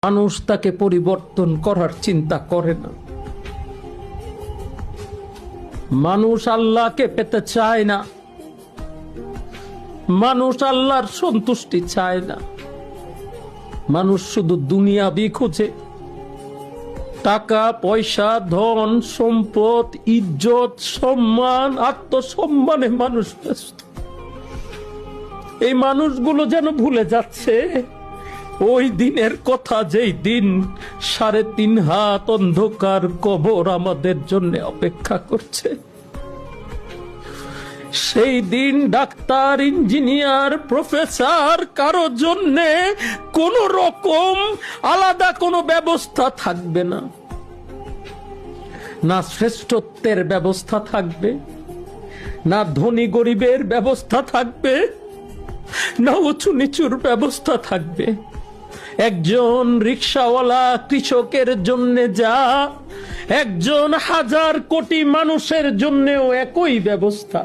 মানুষ তাকে পরিবর্তন করার চিন্তা করে না। মানুষ আল্লাহকে পেতে চায় না, মানুষ আল্লাহর সন্তুষ্টি চায় না। মানুষ শুধু দুনিয়াবি খোঁজে, টাকা পয়সা, ধন সম্পদ, ইজ্জত, সম্মান, আত্মসম্মানে মানুষ ব্যস্ত। এই মানুষগুলো যেন ভুলে যাচ্ছে ওই দিনের কথা, যেই দিন 3.5 হাত অন্ধকার কবর আমাদের জন্য অপেক্ষা করছে। সেই দিন ডাক্তার, ইঞ্জিনিয়ার, প্রফেসর কারো জন্য কোন রকম আলাদা কোনো ব্যবস্থা থাকবে না। না শ্রেষ্ঠত্বের ব্যবস্থা থাকবে, না ধনী গরিবের ব্যবস্থা থাকবে, না উঁচু নিচুর ব্যবস্থা থাকবে। একজন রিকশাওয়ালা কৃষকের জন্য যা, একজন 1000 কোটি মানুষের জন্যও একই ব্যবস্থা।